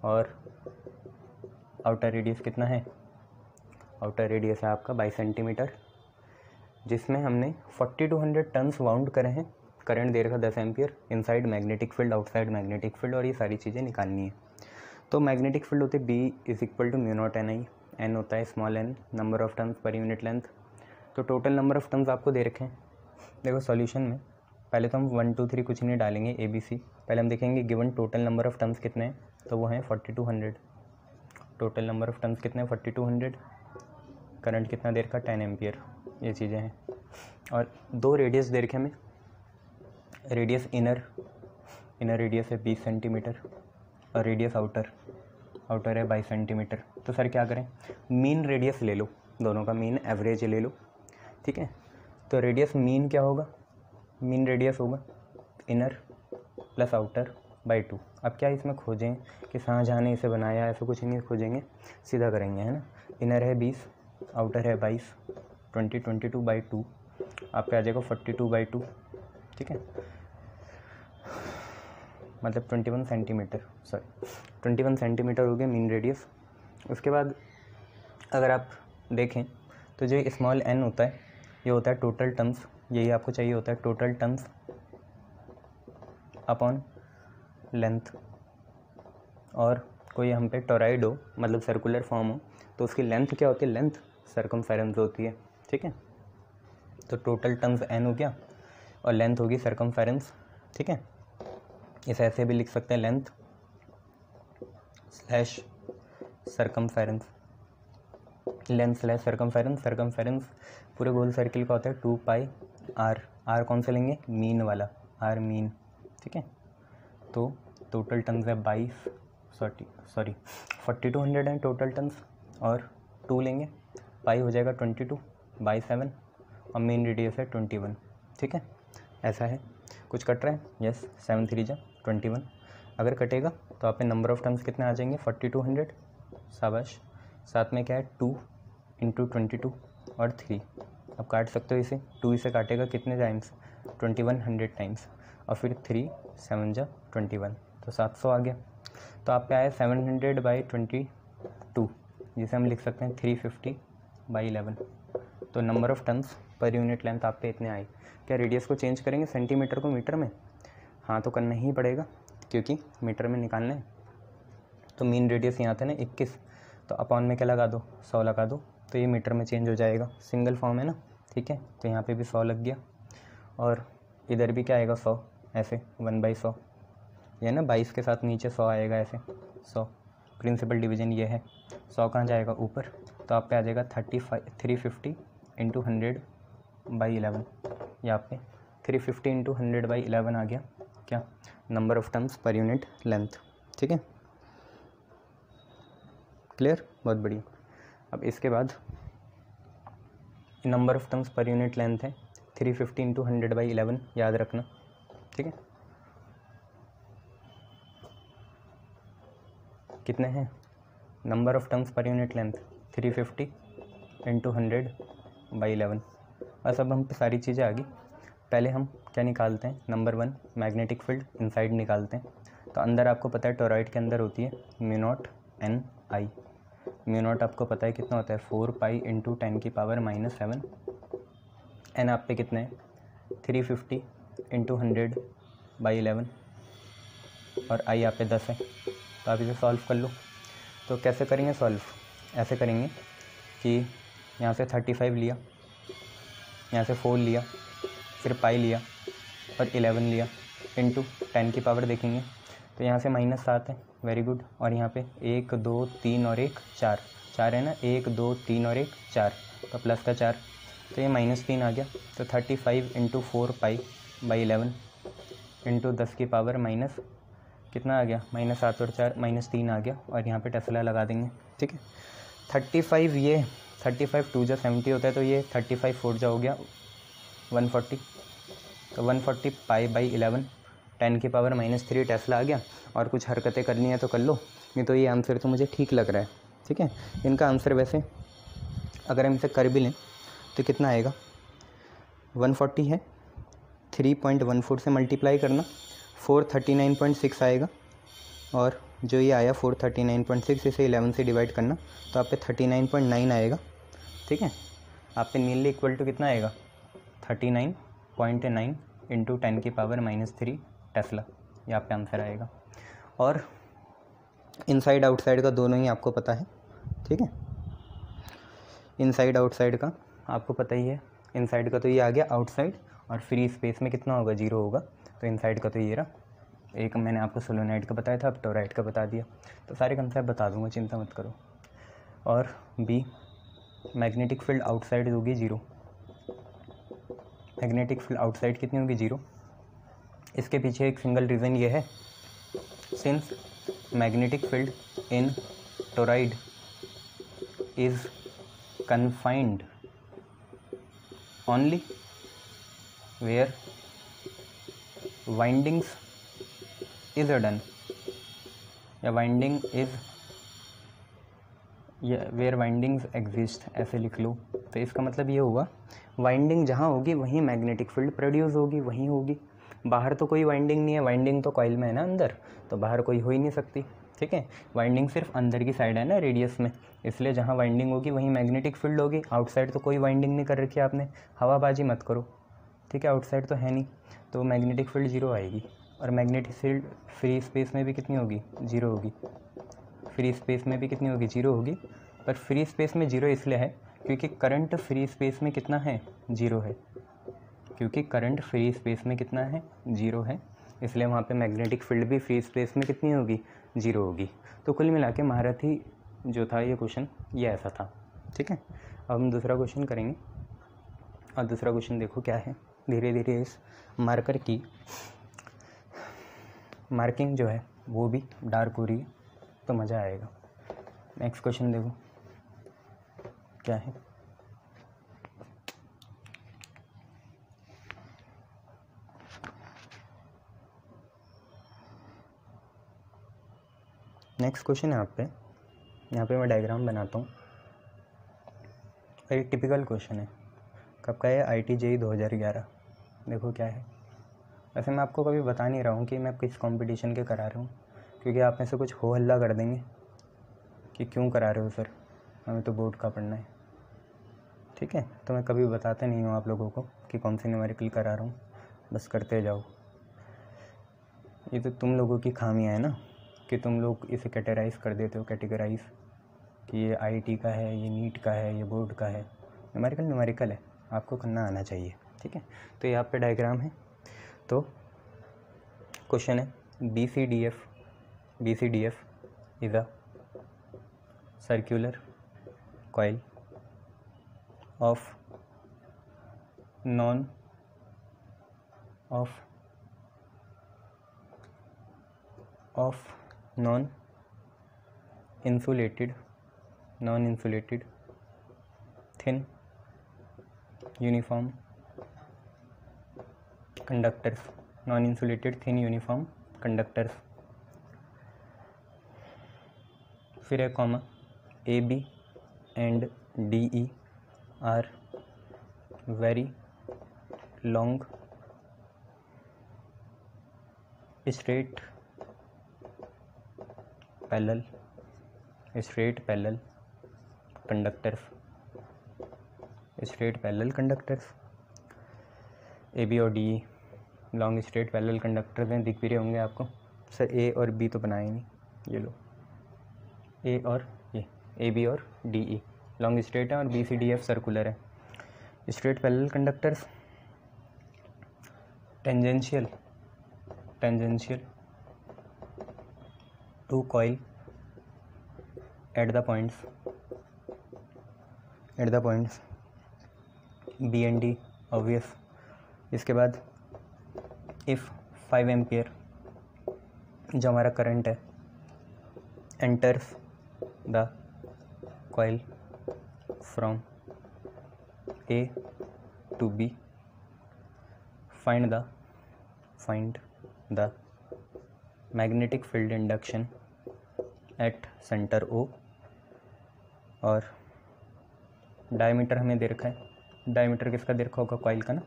और आउटर रेडियस कितना है, आउटर रेडियस है आपका 22 सेंटीमीटर, जिसमें हमने 4200 टन्स वाउंड करे हैं। करंट दे रखा 10 ampere, inside magnetic field, outside magnetic field, और ये सारी चीज़ें निकालनी है। तो मैग्नेटिक फील्ड होते B = μ0 Ni, N होता है small n, number of turns per unit length. तो टोटल नंबर ऑफ टर्न्स आपको दे रखे हैं। देखो सॉल्यूशन में पहले तो हम 1 2 3 कुछ नहीं डालेंगे, ABC, पहले हम देखेंगे given total number of turns कितने हैं, तो वो हैं 4200। टोटल नंबर ऑफ टर्न्स कितने हैं 4200, करंट कितना दे रखा 10 एम्पियर, ये चीज़ें हैं। और दो रेडियस दे रखे हमें, रेडियस इनर रेडियस है 20 सेंटीमीटर और रेडियस आउटर है 22 सेंटीमीटर। तो सर क्या करें, मीन रेडियस ले लो, दोनों का मीन एवरेज ले लो, ठीक है। तो रेडियस मीन क्या होगा, मीन रेडियस होगा इनर प्लस आउटर बाई 2। अब क्या इसमें खोजें कि शाहजहाँ ने इसे बनाया, ऐसा कुछ नहीं खोजेंगे, सीधा करेंगे, है ना। इनर है 20, आउटर है 22, 22/2, आप पे आ जाएगा 42/2, ठीक है, मतलब 21 सेंटीमीटर, सॉरी 21 सेंटीमीटर हो गया मीन रेडियस। उसके बाद अगर आप देखें तो जो स्मॉल n होता है, ये होता है टोटल टर्न्स, यही आपको चाहिए होता है, टोटल टर्न्स अपॉन लेंथ। और कोई हम पे टोरॉइड हो, मतलब सर्कुलर फॉर्म हो, तो उसकी लेंथ क्या होती है, लेंथ सर्कमफेरेंस होती है, ठीक है। तो टोटल टर्न्स n हो गया और लेंथ होगी सर्कमफेरेंस, ठीक है। इसे ऐसे भी लिख सकते हैं, length slash circumference, length slash circumference. Circumference पूरे गोल सर्किल का होता है 2πr, r कौन सा लेंगे, मीन वाला, r मीन, ठीक है। तो टोटल टर्न्स है 4200 है टोटल टर्न्स, और 2 लेंगे, पाई हो जाएगा 22/7 और मेन रेडियस है 21, ठीक है। ऐसा है, कुछ कट रहा है, यस, 7 3 जा 21। अगर कटेगा तो आप पे नंबर ऑफ टर्म्स कितने आ जाएंगे 4200, शाबाश। साथ में क्या है 2 × 22 और 3, अब काट सकते हो इसे, 2 इसे काटेगा कितने टाइम्स 2100 टाइम्स, और फिर 3 7 जा 21, तो 700 आ गया। तो आप पे आया 700/22, जिसे हम लिख सकते हैं 350/11। तो number of turns per unit length आप पे इतने आए। क्या रेडियस को चेंज करेंगे सेंटीमीटर को मीटर में, हाँ तो करना ही पड़ेगा क्योंकि मीटर में निकालना है। तो मीन रेडियस यहाँ था ना 21, तो अपॉन में क्या लगा दो 100 लगा दो, तो ये मीटर में चेंज हो जाएगा, सिंगल फॉर्म है ना, ठीक है। तो यहाँ पे भी 100 लग गया और इधर भी क्या आएगा 100, ऐसे 1/100, ये ना 22 के साथ नीचे 100 आएगा, ऐसे 100 प्रिंसिपल डिवीजन ये है। 100 कहाँ जाएगा ऊपर, तो आप पे आ जाएगा 350 इंटू 100/11। यहाँ पे 350 इंटू 100/11 आ गया क्या, नंबर ऑफ टर्म्स पर यूनिट लेंथ। ठीक है, क्लियर, बहुत बढ़िया। अब इसके बाद नंबर ऑफ टर्म्स पर यूनिट लेंथ है 350 इंटू 100/11, याद रखना। ठीक है, कितने हैं नंबर ऑफ टर्म्स पर यूनिट लेंथ, 350 इंटू 100/11। बस अब हम पे सारी चीज़ें आ गई। पहले हम क्या निकालते हैं, नंबर 1 मैग्नेटिक फील्ड इनसाइड निकालते हैं। तो अंदर आपको पता है टोरॉइड के अंदर होती है μ0 Ni। μ0 आपको पता है कितना होता है, 4 पाई इंटू 10⁻⁻7। एन आप पे कितने हैं, 350 इंटू 100/11 और आई आप पे 10 है। तो आप इसे सॉल्व कर लो। तो कैसे करेंगे सॉल्व, ऐसे करेंगे कि यहाँ से 35 लिया, यहाँ से 4 लिया, फिर पाई लिया और 11 लिया, इंटू 10 की पावर देखेंगे तो यहाँ से -7 है, वेरी गुड। और यहाँ पे 1 2 3 और 1 4, 4 है ना, 1 2 3 और 1 4, तो प्लस का 4, तो ये -3 आ गया। तो 35 इंटू 4 पाई/11 इंटू 10 की पावर माइनस कितना आ गया, -7 और 4 -3 आ गया। और यहाँ पे टेस्ला लगा देंगे। ठीक है, 35 ये 35 2 जा 70 होता है, तो ये 35 4 जा हो गया 140। तो 140 पाई/11 10 की पावर -3 टेस्ला आ गया। और कुछ हरकतें करनी है तो कर लो, नहीं तो ये आंसर तो मुझे ठीक लग रहा है। ठीक है, इनका आंसर वैसे अगर हम इसे कर भी लें तो कितना आएगा, 140 है, 3.14 से मल्टीप्लाई करना, 439.6 आएगा। और जो ये आया 439.6, इसे 11 से डिवाइड करना, तो आप पे 39.9 आएगा। ठीक है, आप पे नीली इक्वल टू कितना आएगा, 39.9 इंटू 10 की पावर -3 टेस्ला, ये आप पे आंसर आएगा। और इनसाइड आउटसाइड का दोनों ही आपको पता है। ठीक है, इनसाइड आउटसाइड का आपको पता ही है। इनसाइड का तो ये आ गया आउटसाइड, और फ्री स्पेस में कितना होगा, 0 होगा। तो इनसाइड का तो ये रहा, एक मैंने आपको सोलोनाइड का बताया था, अब टोराइड का बता दिया। तो सारे कंसेप्ट बता दूंगा, चिंता मत करो। और बी, मैग्नेटिक फील्ड आउटसाइड होगी 0। मैग्नेटिक फील्ड आउटसाइड कितनी होगी, 0। इसके पीछे एक सिंगल रीज़न ये है, since magnetic field in toroid is confined only where windings is done, या winding is या where windings exist, ऐसे लिख लो। तो इसका मतलब ये हुआ, वाइंडिंग जहाँ होगी वहीं मैग्नेटिक फील्ड प्रोड्यूस होगी, वहीं होगी। बाहर तो कोई वाइंडिंग नहीं है, वाइंडिंग तो कॉइल में है ना अंदर, तो बाहर कोई हो ही नहीं सकती। ठीक है, वाइंडिंग सिर्फ अंदर की साइड है ना, रेडियस में, इसलिए जहाँ वाइंडिंग होगी वहीं मैग्नेटिक फील्ड होगी। आउटसाइड तो कोई वाइंडिंग नहीं कर रखी है आपने, हवाबाजी मत करो। ठीक है, आउटसाइड तो है नहीं, तो मैग्नेटिक फील्ड 0 आएगी। और मैग्नेटिक फील्ड फ्री स्पेस में भी कितनी होगी, 0 होगी। फ्री स्पेस में भी कितनी होगी, 0 होगी। पर फ्री स्पेस में 0 इसलिए है क्योंकि करंट फ्री स्पेस में कितना है, 0 है। क्योंकि करंट फ्री स्पेस में कितना है, 0 है, इसलिए वहाँ पे मैग्नेटिक फील्ड भी फ्री स्पेस में कितनी होगी, 0 होगी। तो कुल मिला के महारथी जो था ये क्वेश्चन, ये ऐसा था। ठीक है, अब हम दूसरा क्वेश्चन करेंगे। और दूसरा क्वेश्चन देखो क्या है, धीरे धीरे इस मार्कर की मार्किंग जो है वो भी डार्क हो रही है, तो मज़ा आएगा। नेक्स्ट क्वेश्चन देखो क्या है। नेक्स्ट क्वेश्चन यहाँ पे मैं डायग्राम बनाता हूँ। एक टिपिकल क्वेश्चन है, कब का है, IIT JEE 2011। देखो क्या है। वैसे मैं आपको कभी बता नहीं रहा हूँ कि मैं किस कंपटीशन के करा रहा हूँ, क्योंकि आप में से कुछ हो हल्ला कर देंगे कि क्यों करा रहे हो सर, हमें तो बोर्ड का पढ़ना है। ठीक है, तो मैं कभी बताते नहीं हूँ आप लोगों को कि कौन सी न्यूमेरिकल करा रहा हूँ, बस करते जाओ। ये तो तुम लोगों की खामियाँ है ना, कि तुम लोग इसे कैटेगराइज कर देते हो, कैटेगराइज कि ये IIT का है, ये नीट का है, ये बोर्ड का है। न्यूमेरिकल है, आपको करना आना चाहिए। ठीक है, तो यहाँ पे डायग्राम है। तो क्वेश्चन है BCDF is a circular coil of non-insulated thin uniform conductors, फिर है comma AB and DE are very long straight parallel conductors, AB और DE long straight parallel conductors हैं, दिख भी रहे होंगे आपको। सर A और B तो बनाए नहीं, ये लो A और ये AB और DE लॉन्ग स्ट्रेट है और BCDF सर्कुलर है। Straight parallel conductors tangential to coil at the points B and D obvious. इसके बाद इफ़ 5 एम्पियर जो हमारा करंट है enters the coil from A to B, find the magnetic field induction at center O। और diameter हमें दे रखा है, diameter किसका दे रखा होगा, कॉइल का ना।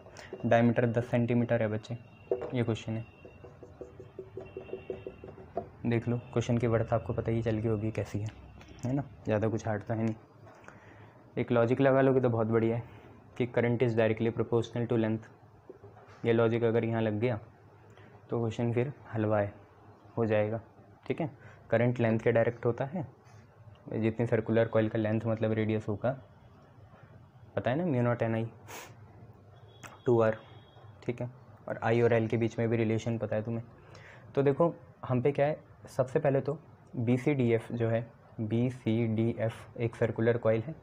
डायमीटर 10 सेंटीमीटर है बच्चे, ये क्वेश्चन देख लो। क्वेश्चन की वर्थ आपको पता ही चल गई होगी कैसी है ना, ज़्यादा कुछ हार्ड तो है नहीं। एक लॉजिक लगा लोगे तो बहुत बढ़िया है कि current is directly proportional to length. ये लॉजिक अगर यहाँ लग गया तो क्वेश्चन फिर हलवा हो जाएगा, ठीक है। करंट लेंथ के डायरेक्ट होता है, जितनी सर्कुलर कॉइल का लेंथ मतलब रेडियस होगा, पता है ना, म्यू नॉट NI 2R, ठीक है। और I और L के बीच में भी रिलेशन पता है तुम्हें। तो देखो हम पे क्या है, सबसे पहले तो BCDF जो है, BCDF एक सर्कुलर कॉइल है,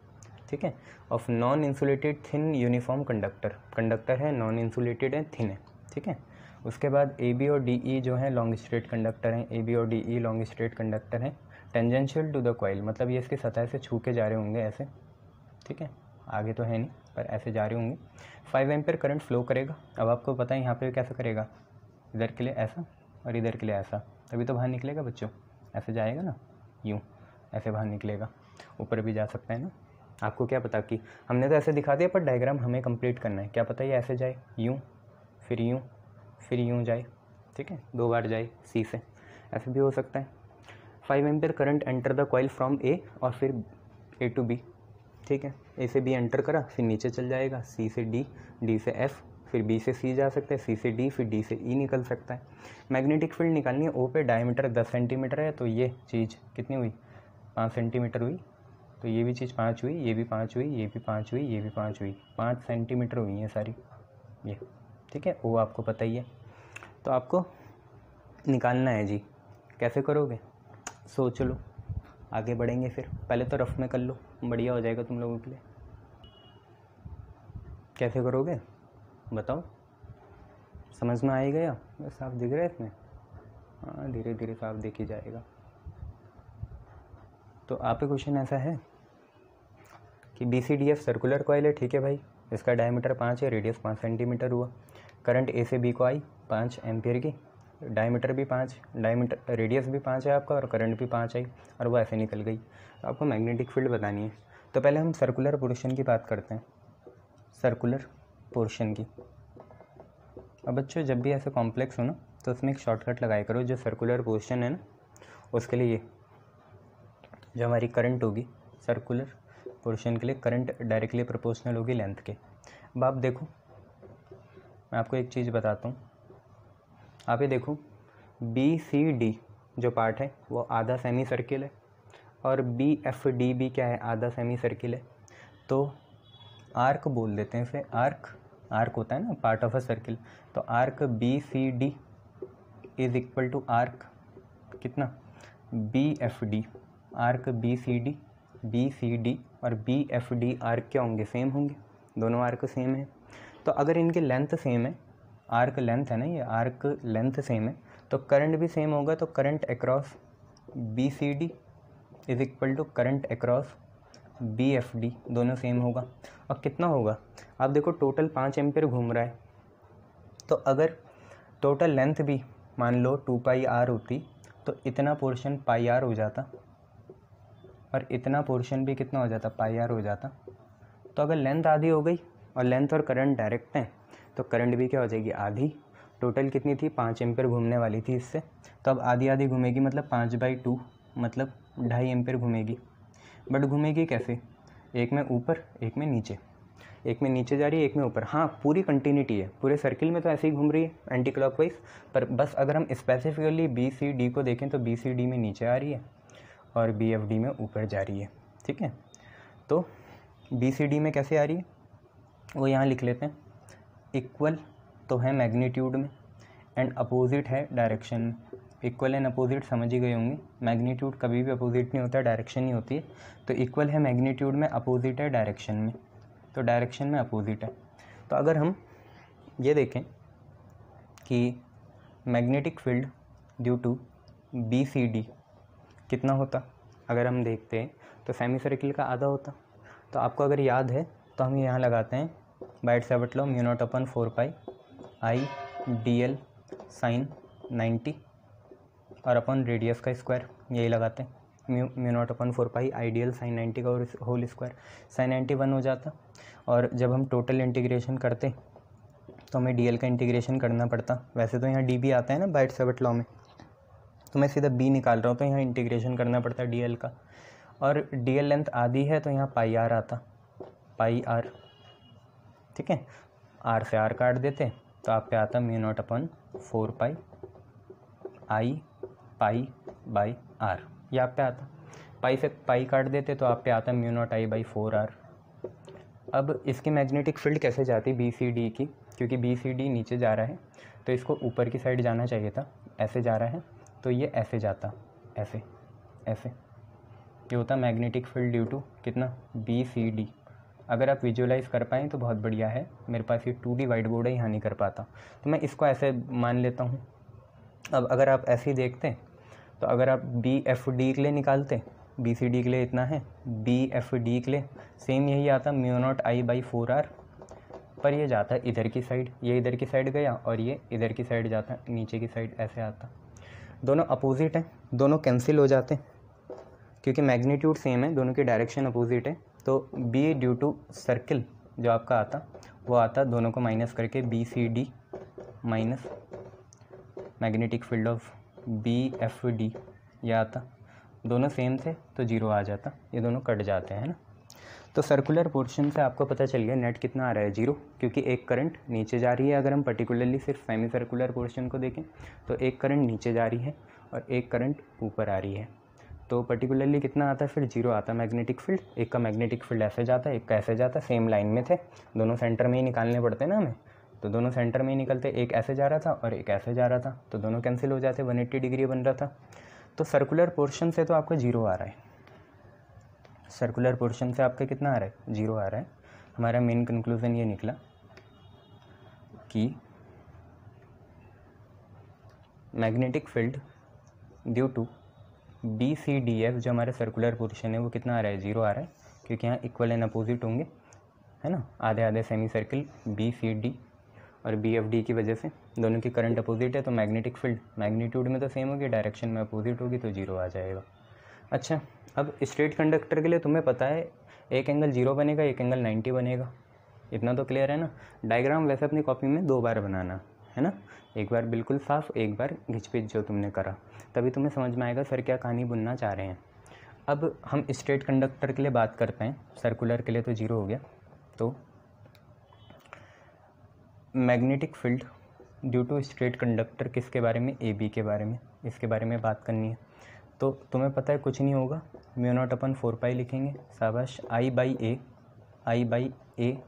ठीक है, of non insulated thin uniform conductor है, नॉन इंसुलेटेड है, थिन है, ठीक है। उसके बाद AB और DE जो है लॉन्ग स्ट्रेट कंडक्टर हैं, AB और DE लॉन्ग स्ट्रेट कंडक्टर हैं। टेंजेंशियल टू द कॉइल मतलब ये इसकी सतह से छू के जा रहे होंगे ऐसे, ठीक है, आगे तो है नहीं पर ऐसे जा रहे होंगे। 5 एम्पियर करंट फ्लो करेगा। अब आपको पता है यहाँ पे कैसे करेगा, इधर के लिए ऐसा और इधर के लिए ऐसा, तभी तो बाहर निकलेगा बच्चों। ऐसे जाएगा ना, यूँ ऐसे बाहर निकलेगा, ऊपर भी जा सकता है ना। आपको क्या पता कि हमने तो ऐसे दिखा दिया, पर डायग्राम हमें कंप्लीट करना है। क्या पता ये ऐसे जाए, यूँ फिर यूँ जाए, ठीक है, 2 बार जाए C से, ऐसे भी हो सकता है। 5 ampere current enter the coil from A और फिर A to B, ठीक है। A से B एंटर करा, फिर नीचे चल जाएगा, C से D, D से F, फिर B से C जा सकता है, C से D, फिर D से E निकल सकता है। मैग्नेटिक फील्ड निकालनी है। O पे डायमीटर 10 सेंटीमीटर है, तो ये चीज़ कितनी हुई, 5 सेंटीमीटर हुई। तो ये भी चीज़ 5 हुई, ये भी 5 हुई, ये भी 5 हुई, ये भी 5 हुई, 5 सेंटीमीटर हुई है सारी ये, ठीक है। वो आपको पता ही है। तो आपको निकालना है जी, कैसे करोगे सोच लो, आगे बढ़ेंगे फिर। पहले तो रफ में कर लो, बढ़िया हो जाएगा तुम लोगों के लिए। कैसे करोगे बताओ, समझ में आ गया? साफ दिख रहा है इसमें? हाँ, धीरे धीरे साफ दिख ही जाएगा। तो आप क्वेश्चन ऐसा है कि BCDF सर्कुलर कॉइल है, ठीक है भाई, इसका डायमीटर 5 है, रेडियस 5 सेंटीमीटर हुआ। करंट A से B को आई 5 एम्पियर की, डायमीटर भी 5, डायमीटर रेडियस भी 5 है आपका, और करंट भी 5 आई, और वो ऐसे निकल गई। तो आपको मैग्नेटिक फील्ड बतानी है। तो पहले हम सर्कुलर पोर्शन की बात करते हैं, सर्कुलर पोर्शन की। अब बच्चों जब भी ऐसे कॉम्प्लेक्स हो ना, तो उसमें एक शॉर्टकट लगाया करो। जो सर्कुलर पोर्शन है ना, उसके लिए ये जो हमारी करंट होगी सर्कुलर पोर्शन के लिए, करंट डायरेक्टली प्रोपोर्शनल होगी लेंथ के। अब आप देखो, मैं आपको एक चीज़ बताता हूँ, आप ये देखो, BCD जो पार्ट है वो आधा सेमी सर्किल है, और BFD भी क्या है, आधा सेमी सर्किल है। तो आर्क बोल देते हैं इसे, आर्क होता है ना पार्ट ऑफ अ सर्किल। तो arc BCD is equal to arc कितना BFD, आर्क BCD और BFD आर्क क्या होंगे, सेम होंगे, दोनों आर्क सेम है। तो अगर इनकी लेंथ सेम है, आर्क लेंथ है ना, ये आर्क लेंथ सेम है, तो करंट भी सेम होगा। तो current across BCD is equal to current across BFD, दोनों सेम होगा। और कितना होगा, आप देखो टोटल 5 एम्पीयर घूम रहा है, तो अगर टोटल लेंथ भी मान लो 2πr होती तो इतना पोर्शन πr हो जाता और इतना पोर्शन भी कितना हो जाता, πr हो जाता। तो अगर लेंथ आधी हो गई और लेंथ और करंट डायरेक्ट हैं तो करंट भी क्या हो जाएगी, आधी। टोटल कितनी थी, 5 एम्पीयर घूमने वाली थी इससे, तो अब आधी आधी घूमेगी, मतलब 5/2 मतलब 2.5 एम्पीयर घूमेगी। बट घूमेगी कैसे, एक में ऊपर एक में नीचे, एक में नीचे जा रही है एक में ऊपर। हाँ पूरी कंटिन्यूटी है, पूरे सर्किल में तो ऐसे ही घूम रही है एंटी क्लॉकवाइज, पर बस अगर हम स्पेसिफिकली BCD को देखें तो BCD में नीचे आ रही है और BFD में ऊपर जा रही है। ठीक है, तो BCD में कैसे आ रही है वो यहाँ लिख लेते हैं। इक्वल तो है मैग्नीट्यूड में एंड अपोजिट है डायरेक्शन में। इक्वल एंड अपोजिट समझ ही गए होंगे, मैग्नीट्यूड कभी भी अपोजिट नहीं होता, डायरेक्शन ही होती है। तो इक्वल है मैग्नीट्यूड में, अपोजिट है डायरेक्शन में, तो डायरेक्शन में अपोजिट है। तो अगर हम ये देखें कि magnetic field due to BCD कितना होता, अगर हम देखते हैं तो सेमी सर्किल का आधा होता। तो आपको अगर याद है तो हम यहाँ लगाते हैं bite-Savart law, μ0/4π I dl sin 90 और अपन रेडियस का स्क्वायर यही लगाते हैं, μ0/4π I dl sin 90 का होल स्क्वायर, sin 90 1 हो जाता। और जब हम टोटल इंटीग्रेशन करते तो हमें dl का इंटीग्रेशन करना पड़ता। वैसे तो यहाँ dB आता है ना बाइट-सैवर्ट लॉ में, तो मैं सीधा b निकाल रहा हूँ, तो यहाँ इंटीग्रेशन करना पड़ता है dl का। और dl लेंथ आधी है तो यहाँ πr आता, πr। ठीक है, r से r काट देते तो आप पे आता μ0/4π I π/r, ये आप पे आता। पाई से पाई काट देते तो आप पे आता μ0I/4r। अब इसकी मैग्नेटिक फील्ड कैसे जाती BCD की, क्योंकि BCD नीचे जा रहा है तो इसको ऊपर की साइड जाना चाहिए था, ऐसे जा रहा है तो ये ऐसे जाता, ऐसे ऐसे, ये होता मैग्नेटिक फील्ड ड्यू टू कितना BCD। अगर आप विजुअलाइज कर पाएँ तो बहुत बढ़िया है, मेरे पास ये 2D वाइट बोर्ड है, यहाँ नहीं कर पाता, तो मैं इसको ऐसे मान लेता हूँ। अब अगर आप ऐसे ही देखते तो अगर आप BFD के लिए निकालते, BCD के लिए इतना है, BFD के लिए सेम यही आता μ0I/4r, पर ये जाता इधर की साइड, ये इधर की साइड गया और ये इधर की साइड जाता, नीचे की साइड ऐसे आता। दोनों अपोजिट हैं, दोनों कैंसिल हो जाते क्योंकि मैग्नीट्यूड सेम है, दोनों की डायरेक्शन अपोजिट है। तो B ड्यू टू सर्किल जो आपका आता वो आता, दोनों को माइनस करके BCD minus magnetic field of BFD ये आता, दोनों सेम थे तो जीरो आ जाता, ये दोनों कट जाते हैं ना। तो सर्कुलर पोर्शन से आपको पता चल गया नेट कितना आ रहा है, जीरो, क्योंकि एक करंट नीचे जा रही है। अगर हम पर्टिकुलरली सिर्फ सेमी सर्कुलर पोर्शन को देखें तो एक करंट नीचे जा रही है और एक करंट ऊपर आ रही है, तो पर्टिकुलरली कितना आता है, फिर जीरो आता है मैग्नेटिक फील्ड। एक का मैग्नेटिक फील्ड ऐसे जाता है, एक का ऐसे जाता, सेम लाइन में थे, दोनों सेंटर में ही निकालने पड़ते ना हमें, तो दोनों सेंटर में ही निकलते, एक ऐसे जा रहा था और एक ऐसे जा रहा था, तो दोनों कैंसिल हो जाते, 180 डिग्री बन रहा था। तो सर्कुलर पोर्शन से तो आपका जीरो आ रहा है, सर्कुलर पोर्शन से आपका कितना आ रहा है, जीरो आ रहा है। हमारा मेन कंक्लूजन ये निकला कि magnetic field due to BCDF जो हमारा सर्कुलर पोर्शन है वो कितना आ रहा है, जीरो आ रहा है, क्योंकि यहाँ इक्वल एंड अपोजिट होंगे, है ना, आधे आधे सेमी सर्किल BCD और BFD की वजह से दोनों की करंट अपोजिट है, तो मैग्नेटिक फील्ड मैग्नीट्यूड में तो सेम होगी, डायरेक्शन में अपोजिट होगी, तो जीरो आ जाएगा। अच्छा, अब स्ट्रेट कंडक्टर के लिए तुम्हें पता है एक एंगल 0 बनेगा, एक एंगल 90 बनेगा, इतना तो क्लियर है ना। डायग्राम वैसे अपनी कॉपी में 2 बार बनाना है ना, एक बार बिल्कुल साफ, एक बार घिचपिच जो तुमने करा, तभी तुम्हें समझ में आएगा सर क्या कहानी बुनना चाह रहे हैं। अब हम स्ट्रेट कंडक्टर के लिए बात करते हैं, सर्कुलर के लिए तो जीरो हो गया। तो magnetic field due to straight conductor किसके बारे में, AB के बारे में, इसके बारे में बात करनी है। तो तुम्हें पता है कुछ नहीं होगा, μ0/4π लिखेंगे, शाबाश, I/A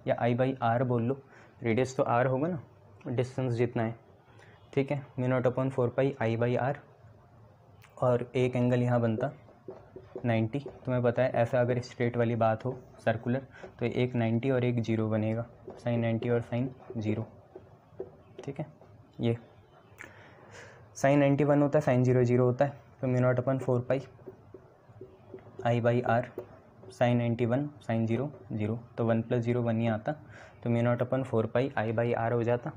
या I/R बोल लो, रेडियस तो R होगा ना, डिस्टेंस जितना है, ठीक है, म्यू नॉट अपॉन 4πi/r, और एक एंगल यहाँ बनता 90। तुम्हें पता है ऐसा अगर स्ट्रेट वाली बात हो सर्कुलर तो एक 90 और एक 0 बनेगा, sin 90 और sin 0। ठीक है, ये sin 90 1 होता है, sin 0 0 होता है, तो mu naught upon 4πi/r sin 90 1 sin 0 0, तो 1 + 0 1 ही आता, तो म्यू नॉट अपॉन 4πi/r हो जाता।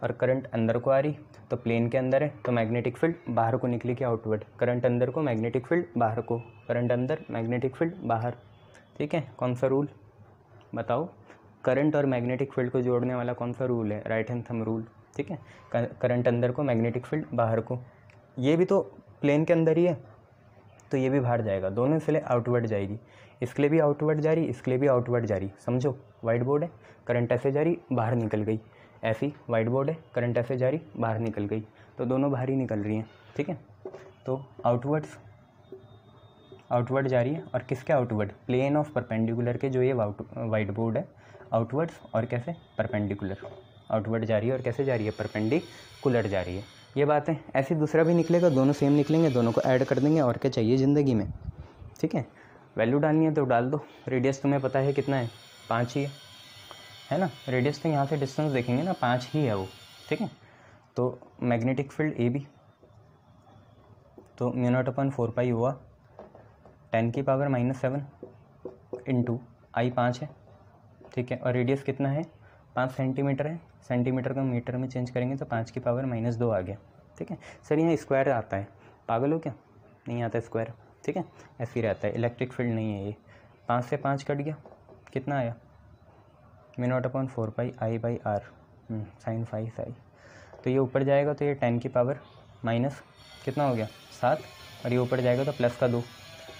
और करंट अंदर को आ रही तो प्लेन के अंदर है तो मैग्नेटिक फील्ड बाहर को निकलेगी आउटवर्ड, करंट अंदर को मैग्नेटिक फील्ड बाहर को, करंट अंदर मैग्नेटिक फील्ड बाहर। ठीक है, कौन सा रूल बताओ, करंट और मैग्नेटिक फील्ड को जोड़ने वाला कौन सा रूल है, राइट हैंड थंब रूल। ठीक है, करंट अंदर को मैग्नेटिक फील्ड बाहर को, ये भी तो प्लेन के अंदर ही है तो ये भी बाहर जाएगा, दोनों इसलिए आउटवर्ड जाएगी, इसके लिए भी आउटवर्ड जा रही, इसके लिए भी आउटवर्ड जा रही। समझो, वाइट बोर्ड है, करंट ऐसे जा रही बाहर निकल गई, ऐसी वाइट बोर्ड है, करंट ऐसे जा रही बाहर निकल गई, तो दोनों बाहर ही निकल रही हैं। ठीक है, तो आउटवर्ड जा रही है, और किसके आउटवर्ड, प्लेन ऑफ परपेंडिकुलर के जो ये वाइट बोर्ड है आउटवर्ड्स, और कैसे परपेंडिकुलर, आउटवर्ड जा रही है और कैसे जा रही है परपेंडिकुलर जा रही है। ये बात है, ऐसे दूसरा भी निकलेगा, दोनों सेम निकलेंगे, दोनों को ऐड कर देंगे, और क्या चाहिए ज़िंदगी में। ठीक है, वैल्यू डालनी है तो डाल दो। रेडियस तुम्हें पता है कितना है, 5 ही है ना, रेडियस तो यहाँ से डिस्टेंस देखेंगे ना 5 ही है वो। ठीक है, तो मैग्नेटिक फील्ड ए बी, तो म्यू नॉट अपॉन 4π हुआ 10⁻⁻7 इंटू आई 5 है। ठीक है, और रेडियस कितना है, 5 सेंटीमीटर है, सेंटीमीटर को मीटर में चेंज करेंगे तो 5⁻⁻2 आ गया। ठीक है सर, यहाँ स्क्वायर आता है, पागल हो क्या, नहीं आता स्क्वायर। ठीक है, ऐसे ही रहता है, इलेक्ट्रिक फील्ड नहीं है ये। 5 से 5 कट गया, कितना आया, mu naught upon 4πi/r sin 5 तो ये ऊपर जाएगा तो ये 10⁻⁻, कितना हो गया 7, और ये ऊपर जाएगा तो प्लस का 2,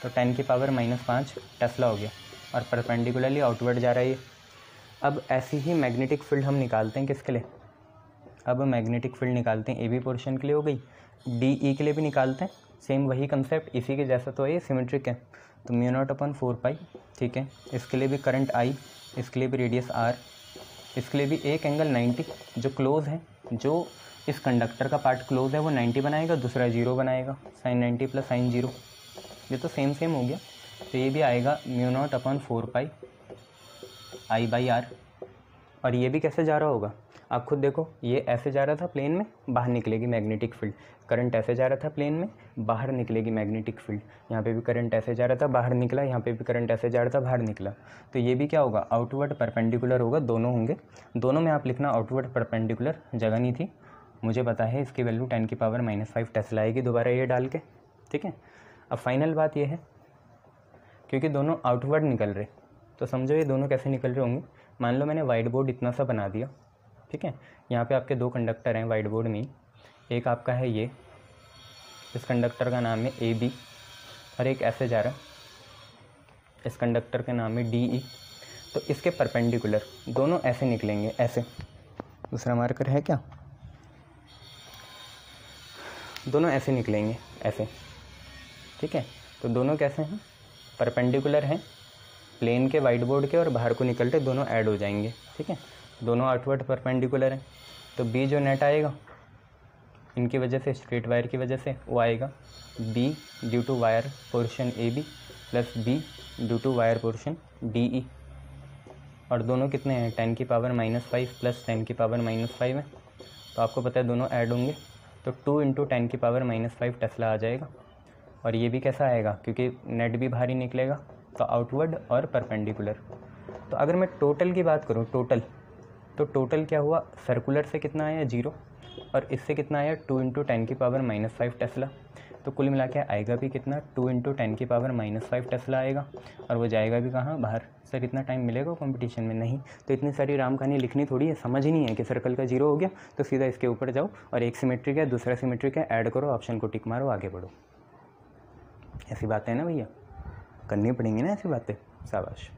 तो 10⁻⁻5 टेस्ला हो गया, और परपेंडिकुलरली आउटवर्ड जा रहा है ये। अब ऐसी ही मैग्नेटिक फील्ड हम निकालते हैं किसके लिए, अब मैग्नेटिक फील्ड निकालते हैं ए बी पोर्शन के लिए, हो गई डी ई के लिए भी निकालते हैं, सेम वही कंसेप्ट, इसी के जैसा तो ये सिमेट्रिक है, तो म्यू नॉट अपॉन 4π। ठीक है, इसके लिए भी करंट आई, इसके लिए भी रेडियस आर, इसके लिए भी एक एंगल 90 जो क्लोज है, जो इस कंडक्टर का पार्ट क्लोज है वो 90 बनाएगा, दूसरा 0 बनाएगा, sin 90 + sin 0, ये तो सेम हो गया, तो ये भी आएगा म्यू नॉट अपॉन 4πi/r। और ये भी कैसे जा रहा होगा, आप खुद देखो, ये ऐसे जा रहा था प्लेन में, बाहर निकलेगी मैग्नेटिक फील्ड, करंट ऐसे जा रहा था प्लेन में, बाहर निकलेगी मैग्नेटिक फील्ड, यहाँ पे भी करंट ऐसे जा रहा था बाहर निकला, यहाँ पे भी करंट ऐसे जा रहा था बाहर निकला, तो ये भी क्या होगा, आउटवर्ड परपेंडिकुलर होगा, दोनों होंगे, दोनों में आप लिखना आउटवर्ड परपेंडिकुलर, जगह नहीं थी, मुझे पता है इसकी वैल्यू 10⁻⁻5 टेस्ला आएगी दोबारा ये डाल के। ठीक है, अब फाइनल बात ये है, क्योंकि दोनों आउटवर्ड निकल रहे, तो समझो ये दोनों कैसे निकल रहे होंगे। मान लो मैंने वाइट बोर्ड इतना सा बना दिया, ठीक है, यहाँ पे आपके 2 कंडक्टर हैं वाइट बोर्ड में, एक आपका है ये, इस कंडक्टर का नाम है ए बी, और एक ऐसे जा रहा है, इस कंडक्टर का नाम है डी ई, तो इसके परपेंडिकुलर दोनों ऐसे निकलेंगे, ऐसे, दूसरा मार्कर है क्या, दोनों ऐसे निकलेंगे ऐसे। ठीक है, तो दोनों कैसे हैं, परपेंडिकुलर हैं प्लेन के वाइट बोर्ड के, और बाहर को निकलते दोनों ऐड हो जाएंगे। ठीक है, दोनों आउटवर्ड परपेंडिकुलर हैं, तो बी जो नेट आएगा इनकी वजह से, स्ट्रेट वायर की वजह से, वो आएगा B due to wire portion A B plus B due to wire portion D E, और दोनों कितने हैं 10⁻⁻5 प्लस 10⁻⁻5 है, तो आपको पता है दोनों ऐड होंगे, तो 2 × 10⁻⁻5 टेस्ला आ जाएगा। और ये भी कैसा आएगा, क्योंकि नेट भी बाहर ही निकलेगा, तो आउटवर्ड और परपेंडिकुलर। तो अगर मैं टोटल की बात करूँ, तो टोटल क्या हुआ, सर्कुलर से कितना आया 0, और इससे कितना आया 2 × 10⁻⁻5 टेस्ला, तो कुल मिला के आएगा भी कितना 2 × 10⁻⁻5 टेस्ला आएगा, और वो जाएगा भी कहाँ, बाहर। सर इतना टाइम मिलेगा कंपटीशन में, नहीं, तो इतनी सारी राम कहानी लिखनी थोड़ी है, समझ ही नहीं है कि सर्कल का 0 हो गया तो सीधा इसके ऊपर जाओ, और एक सिमेट्रिक है दूसरा सिमेट्रिक है, ऐड करो, ऑप्शन को टिक मारो, आगे बढ़ो। ऐसी बातें हैं ना भैया, करनी पड़ेंगी ना ऐसी बातें, शाबाश।